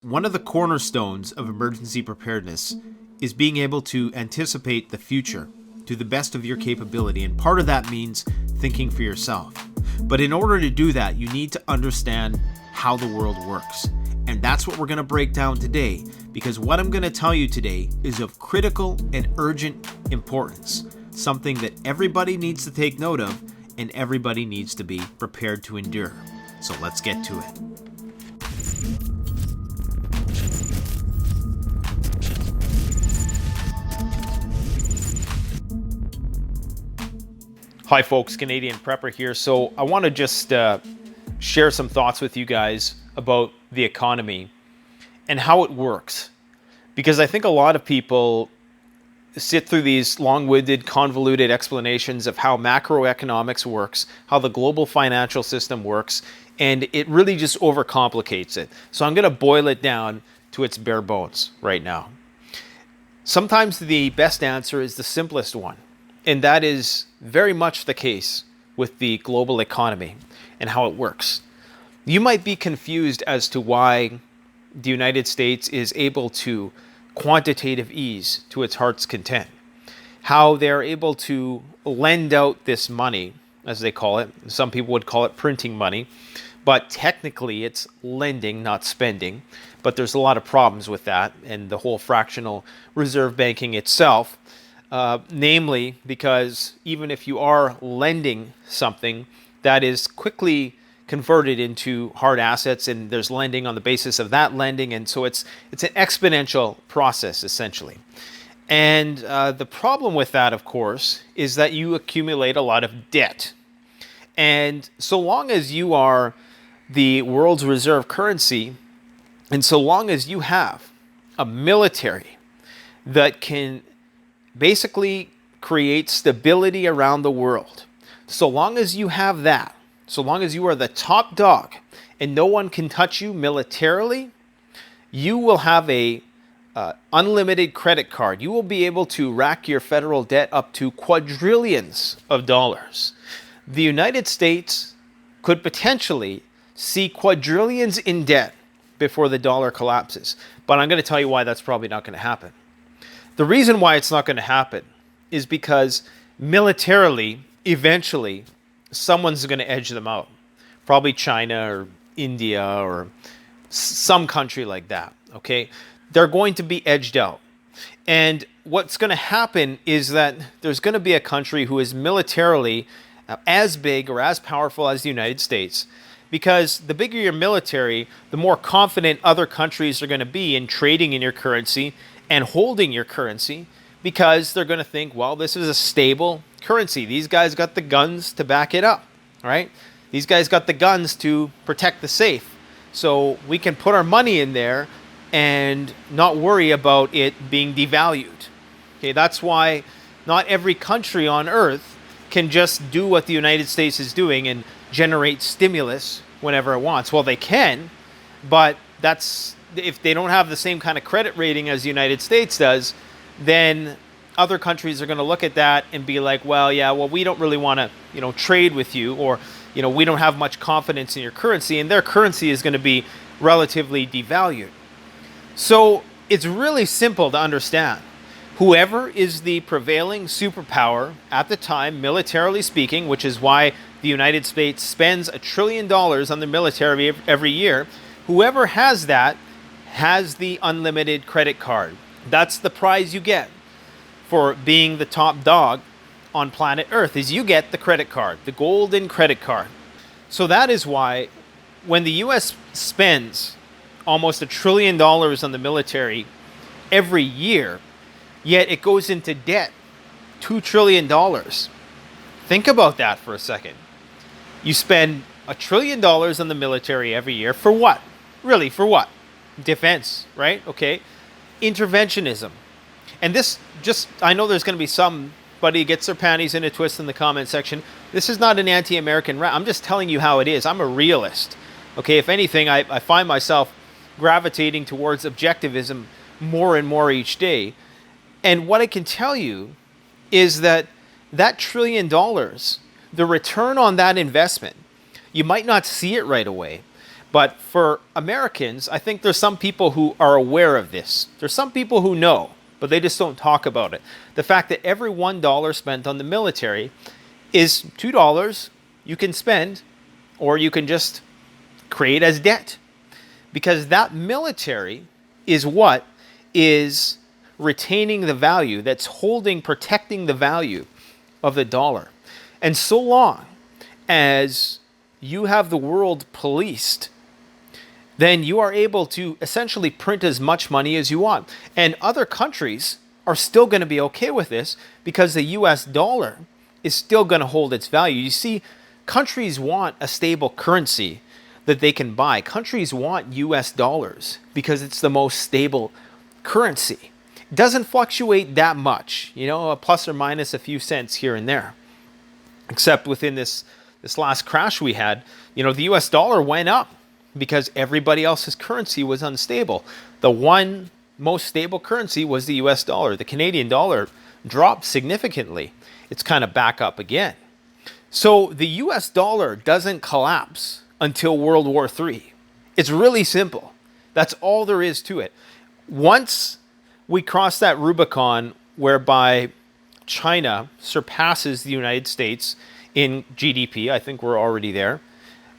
One of the cornerstones of emergency preparedness is being able to anticipate the future to the best of your capability, and part of that means thinking for yourself. But in order to do that, you need to understand how the world works. And that's what we're going to break down today, because what I'm going to tell you today is of critical and urgent importance, something that everybody needs to take note of and everybody needs to be prepared to endure. So let's get to it. Hi folks, Canadian Prepper here. So I want to just share some thoughts with you guys about the economy and how it works. Because I think a lot of people sit through these long-winded, convoluted explanations of how macroeconomics works, how the global financial system works, and it really just overcomplicates it. So I'm going to boil it down to its bare bones right now. Sometimes the best answer is the simplest one. And that is very much the case with the global economy and how it works. You might be confused as to why the United States is able to quantitative ease to its heart's content. How they're able to lend out this money, as they call it. Some people would call it printing money. But technically it's lending, not spending. But there's a lot of problems with that and the whole fractional reserve banking itself. Namely, because even if you are lending something, that is quickly converted into hard assets, and there's lending on the basis of that lending, and so it's an exponential process essentially. And the problem with that, of course, is that you accumulate a lot of debt. And so long as you are the world's reserve currency, and so long as you have a military that can basically create stability around the world. So long as you have that, so long as you are the top dog and no one can touch you militarily, you will have a unlimited credit card. You will be able to rack your federal debt up to quadrillions of dollars. The United States could potentially see quadrillions in debt before the dollar collapses. But I'm going to tell you why that's probably not going to happen. The reason why it's not going to happen is because militarily, eventually, someone's going to edge them out. Probably China or India or some country like that, okay? They're going to be edged out. And what's going to happen is that there's going to be a country who is militarily as big or as powerful as the United States, because the bigger your military, the more confident other countries are going to be in trading in your currency and holding your currency, because they're going to think, well, this is a stable currency. These guys got the guns to back it up, right? These guys got the guns to protect the safe. So we can put our money in there and not worry about it being devalued. Okay, that's why not every country on earth can just do what the United States is doing and generate stimulus whenever it wants. Well, they can, but that's if they don't have the same kind of credit rating as the United States does, then other countries are going to look at that and be like, well, yeah, well, we don't really want to, trade with you, or, we don't have much confidence in your currency, and their currency is going to be relatively devalued. So it's really simple to understand. Whoever is the prevailing superpower at the time, militarily speaking, which is why the United States spends $1 trillion on the military every year, whoever has that has the unlimited credit card. That's the prize you get for being the top dog on planet Earth, is you get the credit card, the golden credit card. So that is why when the US spends almost $1 trillion on the military every year, yet it goes into debt, $2 trillion. Think about that for a second. You spend $1 trillion on the military every year for what? Really, for what? Defense, right? Okay. Interventionism. And this I know there's going to be somebody who gets their panties in a twist in the comment section. This is not an anti-American rant. I'm just telling you how it is. I'm a realist. Okay. If anything, I find myself gravitating towards objectivism more and more each day. And what I can tell you is that $1 trillion, the return on that investment, you might not see it right away, But for Americans, I think there's some people who are aware of this. There's some people who know, but they just don't talk about it. The fact that every $1 spent on the military is $2 you can spend, or you can just create as debt. Because that military is what is retaining the value, that's holding, protecting the value of the dollar. And so long as you have the world policed, then you are able to essentially print as much money as you want. And other countries are still going to be okay with this because the US dollar is still going to hold its value. You see, countries want a stable currency that they can buy. Countries want US dollars because it's the most stable currency. It doesn't fluctuate that much, a plus or minus a few cents here and there. Except within this last crash we had, the US dollar went up because everybody else's currency was unstable. The one most stable currency was the US dollar. The Canadian dollar dropped significantly. It's kind of back up again. So the US dollar doesn't collapse until World War III. It's really simple. That's all there is to it. Once we cross that Rubicon whereby China surpasses the United States in GDP, I think we're already there,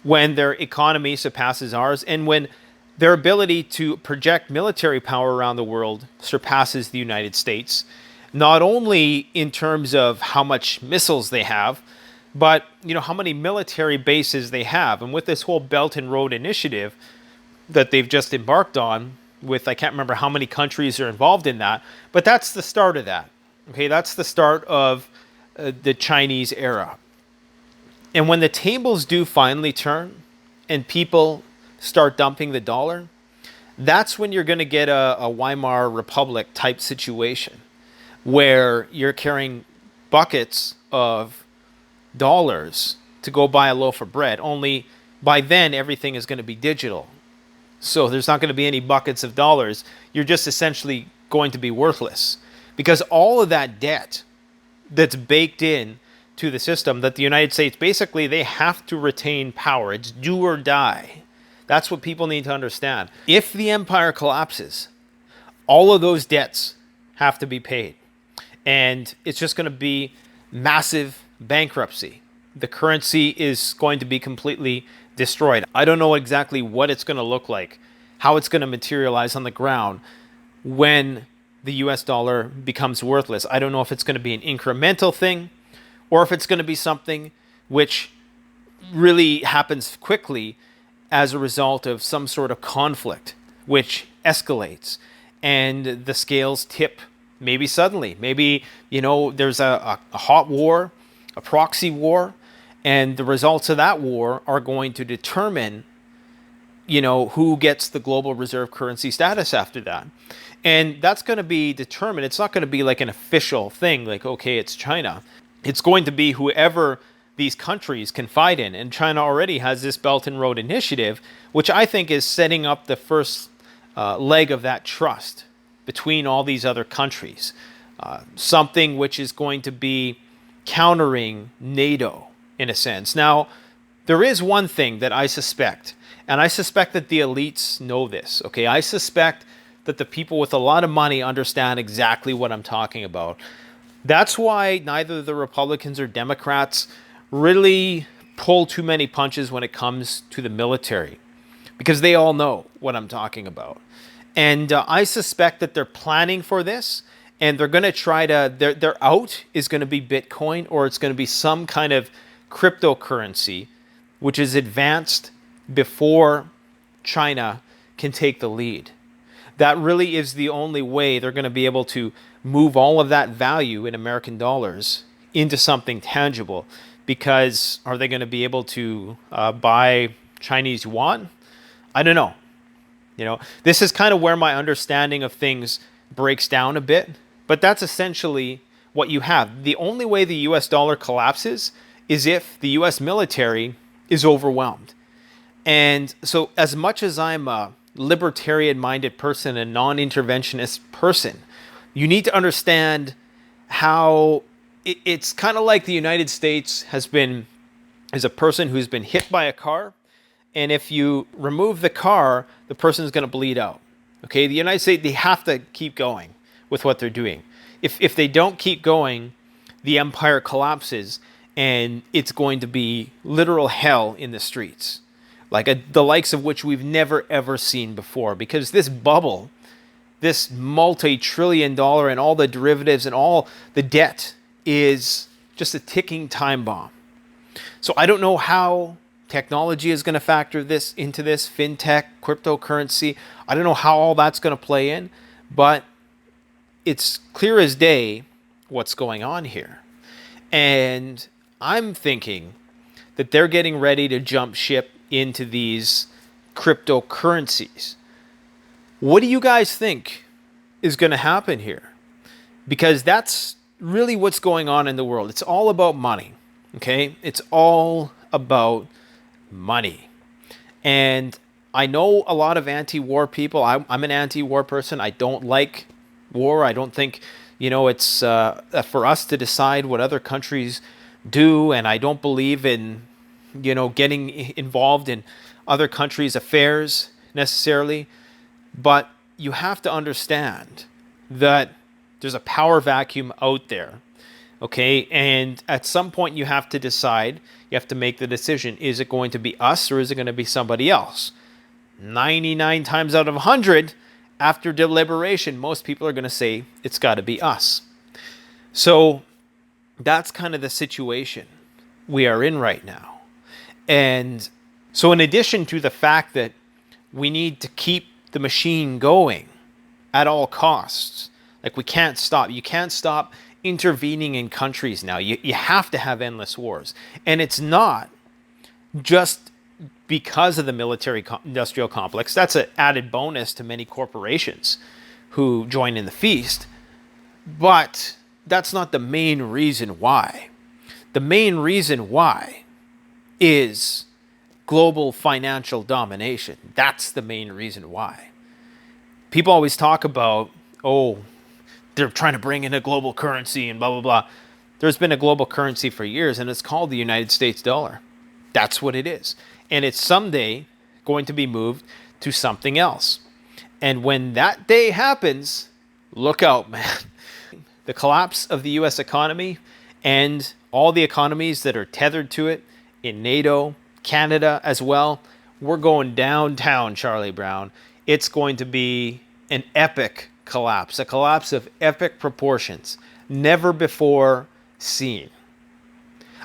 when their economy surpasses ours, and when their ability to project military power around the world surpasses the United States, not only in terms of how much missiles they have, but how many military bases they have. And with this whole Belt and Road Initiative that they've just embarked on, with I can't remember how many countries are involved in that, but that's the start of that. Okay, that's the start of the Chinese era. And when the tables do finally turn and people start dumping the dollar, that's when you're going to get a Weimar Republic type situation where you're carrying buckets of dollars to go buy a loaf of bread. Only by then everything is going to be digital. So there's not going to be any buckets of dollars. You're just essentially going to be worthless because all of that debt that's baked in to the system, that the United States, basically, they have to retain power. It's do or die. That's what people need to understand. If the empire collapses, all of those debts have to be paid. And it's just going to be massive bankruptcy. The currency is going to be completely destroyed. I don't know exactly what it's going to look like, how it's going to materialize on the ground when the US dollar becomes worthless. I don't know if it's going to be an incremental thing, or if it's going to be something which really happens quickly as a result of some sort of conflict, which escalates and the scales tip maybe suddenly. Maybe, there's a hot war, a proxy war, and the results of that war are going to determine, who gets the global reserve currency status after that. And that's going to be determined. It's not going to be like an official thing, like, okay, it's China. It's going to be whoever these countries confide in. And China already has this Belt and Road Initiative, which I think is setting up the first leg of that trust between all these other countries. Something which is going to be countering NATO, in a sense. Now, there is one thing that I suspect, and I suspect that the elites know this, okay? I suspect that the people with a lot of money understand exactly what I'm talking about. That's why neither the Republicans or Democrats really pull too many punches when it comes to the military, because they all know what I'm talking about. And I suspect that they're planning for this, and they're going to try to, their out is going to be Bitcoin, or it's going to be some kind of cryptocurrency, which is advanced before China can take the lead. That really is the only way they're going to be able to move all of that value in American dollars into something tangible. Because are they going to be able to buy Chinese yuan? I don't know. This is kind of where my understanding of things breaks down a bit. But that's essentially what you have. The only way the US dollar collapses is if the US military is overwhelmed. And so as much as I'm a libertarian-minded person, a non-interventionist person, you need to understand how it's kind of like the United States is a person who's been hit by a car, and if you remove the car, the person's going to bleed out. Okay, the United States, they have to keep going with what they're doing. If they don't keep going, the empire collapses, and it's going to be literal hell in the streets, like the likes of which we've never ever seen before. Because this bubble, this multi-trillion-dollar and all the derivatives and all the debt is just a ticking time bomb. So I don't know how technology is going to factor this into this, fintech, cryptocurrency. I don't know how all that's going to play in, but it's clear as day what's going on here. And I'm thinking that they're getting ready to jump ship into these cryptocurrencies. What do you guys think is going to happen here? Because that's really what's going on in the world. It's all about money. Okay? It's all about money. And I know a lot of anti-war people. I'm an anti-war person. I don't like war. I don't think, it's for us to decide what other countries do. And I don't believe in, getting involved in other countries' affairs necessarily. But you have to understand that there's a power vacuum out there. Okay, and at some point you have to decide, you have to make the decision. Is it going to be us or is it going to be somebody else? 99 times out of 100, after deliberation, most people are going to say it's got to be us. So that's kind of the situation we are in right now. And so in addition to the fact that we need to keep the machine going at all costs, like we can't stop. You can't stop intervening in countries now. You have to have endless wars. And it's not just because of the military-industrial complex. That's an added bonus to many corporations who join in the feast. But that's not the main reason why. The main reason why is global financial domination. That's the main reason why. People always talk about, they're trying to bring in a global currency and blah, blah, blah. There's been a global currency for years, and it's called the United States dollar. That's what it is. And it's someday going to be moved to something else. And when that day happens, look out, man. The collapse of the U.S. economy and all the economies that are tethered to it in NATO, Canada as well, we're going downtown, Charlie Brown. It's going to be an epic collapse, a collapse of epic proportions, never before seen.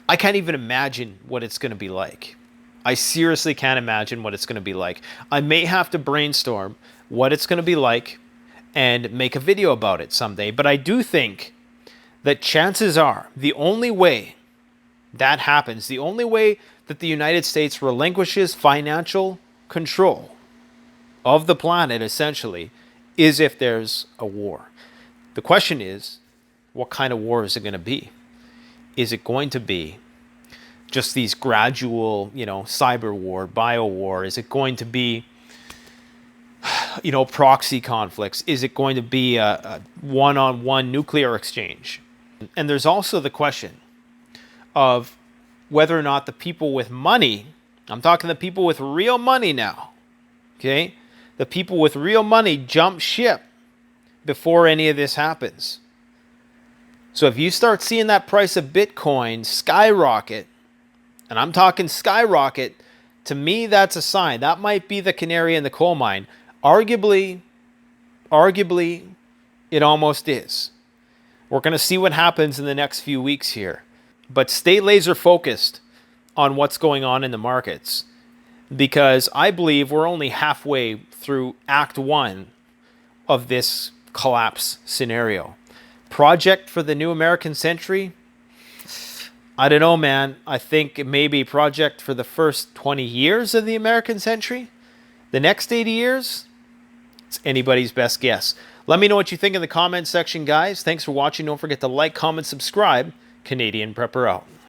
I can't even imagine what it's going to be like. I seriously can't imagine what it's going to be like. I may have to brainstorm what it's going to be like and make a video about it someday, but I do think that chances are the only way that happens, the only way that the United States relinquishes financial control of the planet, essentially, is if there's a war. The question is, what kind of war is it going to be? Is it going to be just these gradual, cyber war, bio war? Is it going to be, proxy conflicts? Is it going to be a one-on-one nuclear exchange? And there's also the question of whether or not the people with money, I'm talking the people with real money now, okay? The people with real money jump ship before any of this happens. So if you start seeing that price of Bitcoin skyrocket, and I'm talking skyrocket, to me that's a sign. That might be the canary in the coal mine. Arguably, it almost is. We're going to see what happens in the next few weeks here. But stay laser focused on what's going on in the markets, because I believe we're only halfway through Act 1 of this collapse scenario. Project for the new American century? I don't know, man. I think it may be project for the first 20 years of the American century. The next 80 years? It's anybody's best guess. Let me know what you think in the comments section, guys. Thanks for watching. Don't forget to like, comment, subscribe. Canadian Prepper out.